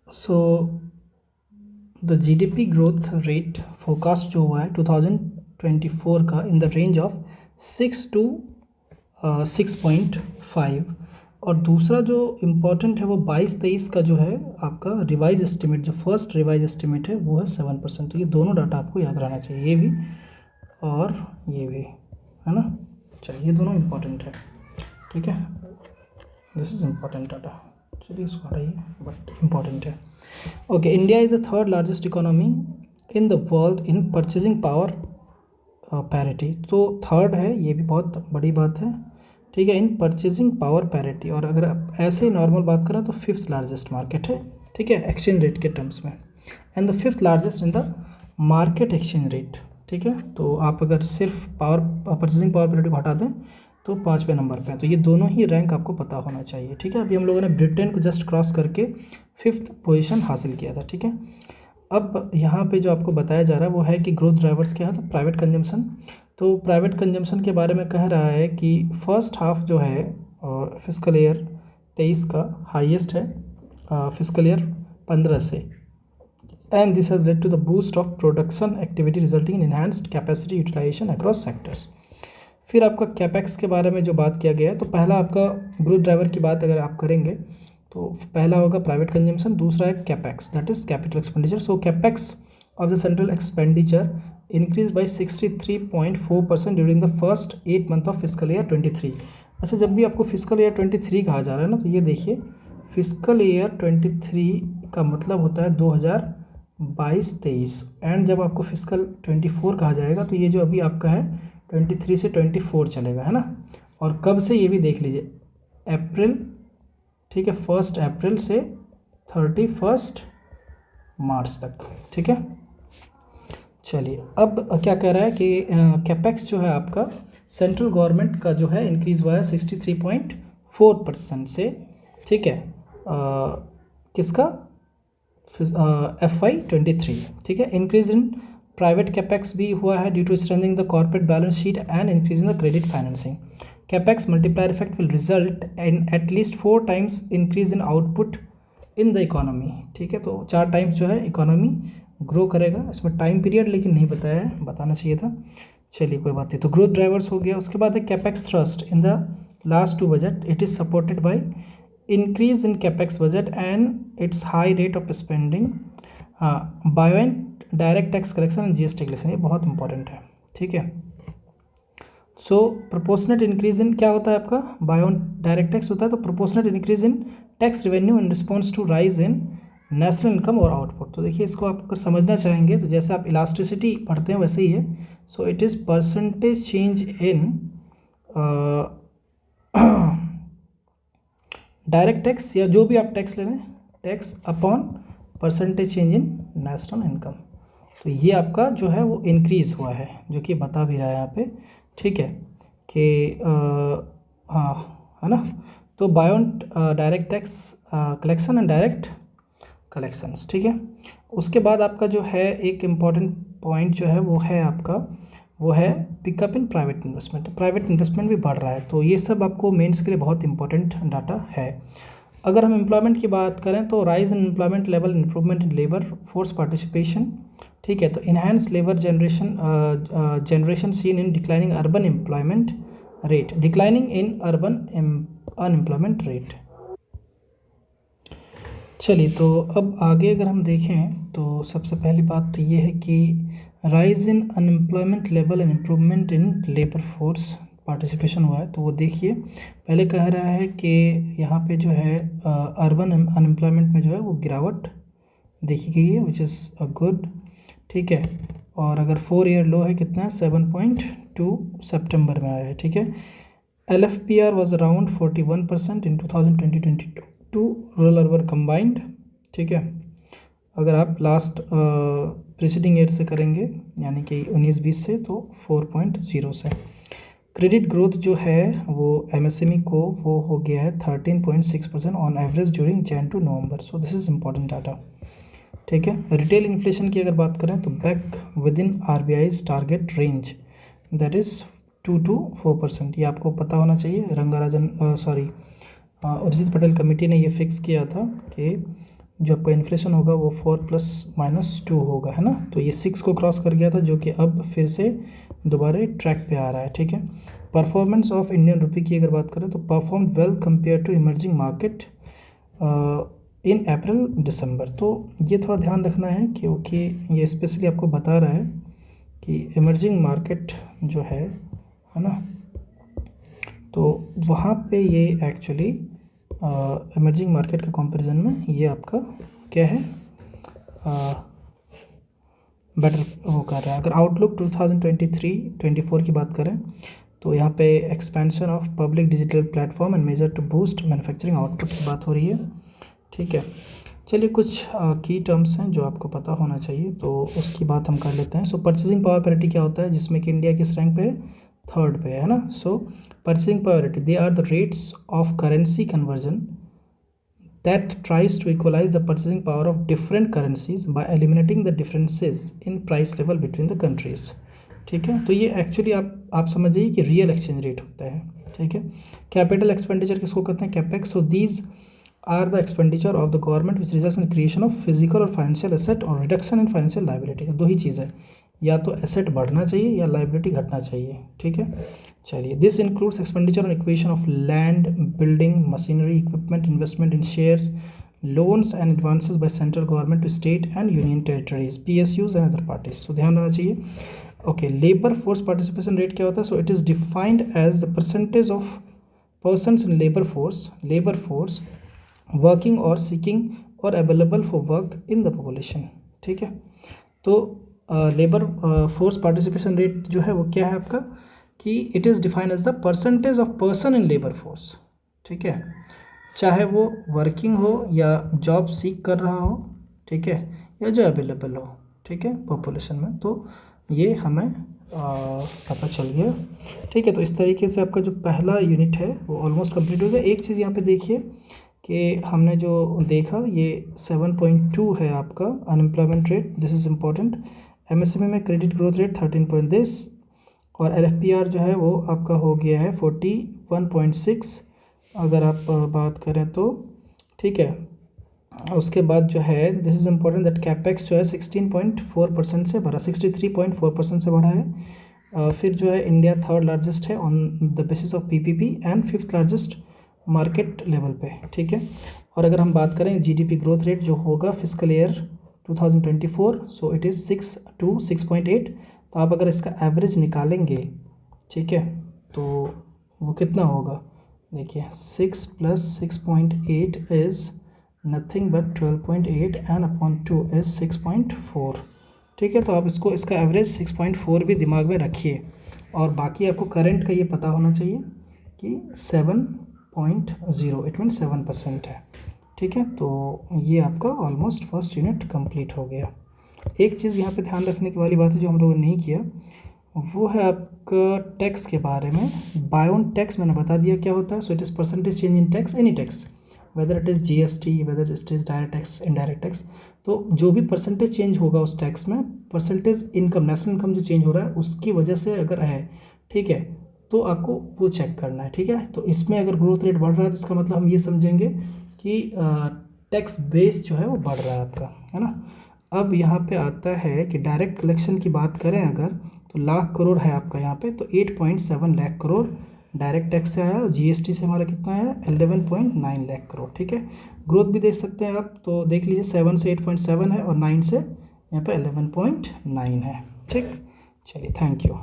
So the GDP growth rate forecast जो हुआ है 2024 का in the range of 6 to 6.5, और दूसरा जो इम्पोर्टेंट है वो 22-23 का जो है आपका रिवाइज एस्टिमेट, जो फर्स्ट रिवाइज एस्टिमेट है वो है 7%। तो ये दोनों डाटा आपको याद रहना चाहिए, ये भी और ये भी, है ना। चलिए, ये दोनों इम्पोर्टेंट है, ठीक है। दिस इज इम्पोर्टेंट डाटा, चलिए इसको हटाइए, बट इम्पॉर्टेंट है। Okay, India is the third largest economy in the world in purchasing power parity. तो थर्ड है, ये भी बहुत बड़ी बात है, ठीक है, इन परचेजिंग पावर पैरिटी। और अगर आप ऐसे नॉर्मल बात करें तो फिफ्थ लार्जेस्ट मार्केट है, ठीक है, एक्सचेंज रेट के टर्म्स में, and the fifth largest in the market exchange rate, ठीक है। तो आप अगर सिर्फ परचेजिंग पावर पैरिटी को हटा दें तो 5वें नंबर पे है। तो ये दोनों ही रैंक आपको पता होना चाहिए, ठीक है। अभी हम लोगों ने ब्रिटेन को जस्ट क्रॉस करके 5th पोजीशन हासिल किया था, ठीक है। अब यहाँ पे जो आपको बताया जा रहा है वो है कि ग्रोथ ड्राइवर्स क्या है, तो प्राइवेट कंजम्पशन। तो प्राइवेट कंजम्पशन के बारे में कह रहा है कि फर्स्ट हाफ जो है फिस्कल ईयर 23 का हाईएस्ट है फिस्कल ईयर 15 से, and this has led to the boost of production activity resulting in enhanced capacity utilization across sectors. फिर आपका कैपेक्स के बारे में जो बात किया गया है, तो पहला आपका ग्रोथ ड्राइवर की बात अगर आप करेंगे तो पहला होगा प्राइवेट कंजम्पशन, दूसरा है capex, that is capital expenditure. So capex of the central expenditure increase by 63.4% during the first 8 month of fiscal year 23। अच्छा, जब भी आपको फिस्कल ईयर 23 कहा जा रहा है ना, तो ये देखिए फिस्कल ईयर 23 का मतलब होता है 2022-23, एंड जब आपको फिस्कल 24 कहा जाएगा तो ये जो अभी आपका है 23 से 24 चलेगा, है ना। और कब से ये भी देख लीजिए, अप्रैल, ठीक है, 1 अप्रैल से 31 मार्च तक, ठीक है। चलिए, अब क्या कह रहा है कि कैपेक्स जो है आपका सेंट्रल गवर्नमेंट का जो है इंक्रीज़ हुआ है 63.4% से, ठीक है, किसका FY23, ठीक है। इंक्रीज इन प्राइवेट कैपेक्स भी हुआ है due to strengthening the corporate balance sheet and increasing the credit financing. Capex multiplier effect will result in at least 4 times increase in output in the economy, ठीक है। तो 4 times जो है economy grow करेगा। इसमें टाइम पीरियड लेकिन नहीं बताया है, बताना चाहिए था, चलिए कोई बात नहीं। तो ग्रोथ ड्राइवर्स हो गया। उसके बाद है capex thrust in the last 2 budget, it is supported by increase in capex budget and its high rate of spending, bio and direct tax collection and GST collection, ये बहुत इंपॉर्टेंट है, ठीक है। सो प्रोपोर्शनेट इंक्रीज इन क्या होता है आपका, bio and direct tax होता है, तो proportionate increase in tax revenue in response to rise in national income और आउटपुट। तो देखिए, इसको आप अगर समझना चाहेंगे तो जैसे आप इलास्टिसिटी पढ़ते हैं वैसे ही है। So it is percentage change in direct tax, या जो भी आप टैक्स ले रहे हैं, tax upon percentage change in national income. तो ये आपका जो है वो इंक्रीज़ हुआ है, जो कि बता भी रहा है यहाँ पे, ठीक है, कि हाँ, है ना। तो bio direct tax collection and direct collections, ठीक है। उसके बाद आपका जो है एक इम्पॉर्टेंट पॉइंट जो है वो है आपका, वो है पिकअप इन प्राइवेट इन्वेस्टमेंट। तो प्राइवेट इन्वेस्टमेंट भी बढ़ रहा है, तो ये सब आपको मेंस के लिए बहुत इंपॉर्टेंट डाटा है। अगर हम एम्प्लॉयमेंट की बात करें तो rise in employment level, improvement in labour force participation, ठीक है। तो enhance labour generation seen in declining urban employment rate, declining in urban unemployment rate. चलिए, तो अब आगे अगर हम देखें तो सबसे पहली बात तो ये है कि rise in unemployment level and improvement in labour force participation हुआ है। तो वो देखिए, पहले कह रहा है कि यहाँ पे जो है अर्बन अनएम्प्लॉयमेंट में जो है वो गिरावट देखी गई है, विच इज़ अ गुड, ठीक है। और अगर 4 ईयर लो है कितना है, 7.2 सितंबर में आया है, ठीक है। LFPR was around 41% in 2020-22 rural urban combined, ठीक है। अगर आप लास्ट प्रीसीडिंग ईयर से करेंगे यानी कि 19-20 से, तो 4.0 से। क्रेडिट ग्रोथ जो है वो MSME को वो हो गया है 13.6% on average during Jan to November। So this is important data, ठीक है। रिटेल इन्फ्लेशन की अगर बात करें तो back with in RBI's target range, that is 2 to 4%। ये आपको पता होना चाहिए। रंगाराजन उर्जित पटेल कमेटी ने ये फिक्स किया था कि जो आपका इन्फ्लेशन होगा वो 4 ± 2 होगा, है ना। तो ये 6 को क्रॉस कर गया था, जो कि अब फिर से दोबारा ट्रैक पे आ रहा है, ठीक है। परफॉर्मेंस ऑफ इंडियन रुपी की अगर बात करें तो perform well compare to emerging market in April December. तो ये थोड़ा ध्यान रखना है क्योंकि ये स्पेशली आपको बता रहा है कि इमर्जिंग मार्केट जो है ना, तो वहाँ पे ये एक्चुअली इमर्जिंग मार्केट के कंपैरिजन में ये आपका क्या है, बेटर वो कर रहा है। अगर आउटलुक 2023-24 की बात करें तो यहाँ पे expansion of public digital platform and measure to boost manufacturing output की बात हो रही है, ठीक है। चलिए कुछ की टर्म्स हैं जो आपको पता होना चाहिए, तो उसकी बात हम कर लेते हैं। सो परचेजिंग पावर पैरिटी क्या होता है, जिसमें कि इंडिया किस रैंक पे है, 3rd पे है ना। So purchasing power parity they are the rates of currency conversion that tries to equalize the purchasing power of different currencies by eliminating the differences in price level between the countries, ठीक है। तो ये actually आप समझिए कि real exchange rate होता है, ठीक है। कैपिटल एक्सपेंडिचर किसको कहते हैं, capex. So these are the expenditure of the government which results in creation of physical और फाइनेंशियल एसेट और रिडक्शन इन फाइनेंशियल लाइबिलिटी। दो ही चीज़ है, या तो एसेट बढ़ना चाहिए या लाइबिलिटी घटना चाहिए, ठीक है। चलिए, this includes expenditure on equation of land, building, machinery, equipment, investment in shares, loans and advances by central government to state and union territories, PSUs and other parties. तो ध्यान रखना चाहिए। Okay, labour force participation rate क्या होता है, so it is defined as the percentage of persons in labour force working और seeking और available for work in the population, ठीक है। तो लेबर फोर्स पार्टिसिपेशन रेट जो है वो क्या है आपका, कि it is defined as the percentage of person in labour force, ठीक है, चाहे वो वर्किंग हो या जॉब सीक कर रहा हो, ठीक है, या जो अवेलेबल हो, ठीक है, पॉपुलेशन में। तो ये हमें पता चल गया, ठीक है। तो इस तरीके से आपका जो पहला यूनिट है वो ऑलमोस्ट कंप्लीट हो गया। एक चीज़ यहाँ पे देखिए कि हमने जो देखा ये 7.2 है आपका unemployment rate, this is important. MSME में क्रेडिट ग्रोथ रेट 13.10 और LFPR जो है वो आपका हो गया है 41.6 अगर आप बात करें तो, ठीक है। उसके बाद जो है this is important that capex जो है 16.4% से बढ़ा, 63.4% से बढ़ा है। फिर जो है इंडिया 3rd लार्जेस्ट है on the basis of PPP and 5th largest market level पे, ठीक है। और अगर हम बात करें GDP ग्रोथ रेट जो होगा physical year 2024, so it is 6 to 6.8। तो आप अगर इसका एवरेज निकालेंगे, ठीक है, तो वो कितना होगा, देखिए 6 + 6.8 is nothing but 12.8 and upon 2 is 6.4, ठीक है। तो आप इसका एवरेज 6.4 भी दिमाग में रखिए, और बाकी आपको करंट का ये पता होना चाहिए कि 7.0 इट मीन 7% है, ठीक है। तो ये आपका ऑलमोस्ट फर्स्ट यूनिट कंप्लीट हो गया। एक चीज़ यहाँ पे ध्यान रखने की वाली बात है जो हम लोगों ने नहीं किया, वो है आपका टैक्स के बारे में। बायोन टैक्स मैंने बता दिया क्या होता है। So it is percentage change in tax, any tax, whether it is GST, whether it is direct tax, indirect tax. तो जो भी परसेंटेज चेंज होगा उस टैक्स में, परसेंटेज इनकम, नेशनल इनकम जो चेंज हो रहा है उसकी वजह से अगर है, ठीक है, तो आपको वो चेक करना है, ठीक है। तो इसमें अगर ग्रोथ रेट बढ़ रहा है तो इसका मतलब हम ये समझेंगे कि टैक्स बेस जो है वो बढ़ रहा है आपका, है ना। अब यहाँ पे आता है कि डायरेक्ट कलेक्शन की बात करें अगर, तो लाख करोड़ है आपका यहाँ पे, तो 8.7 लाख करोड़ डायरेक्ट टैक्स से आया, और GST से हमारा कितना है 11.9 लाख करोड़, ठीक है। ग्रोथ भी देख सकते हैं आप, तो देख लीजिए 7 से 8.7 है और 9 से यहाँ पे 11.9 है, ठीक। चलिए, थैंक यू।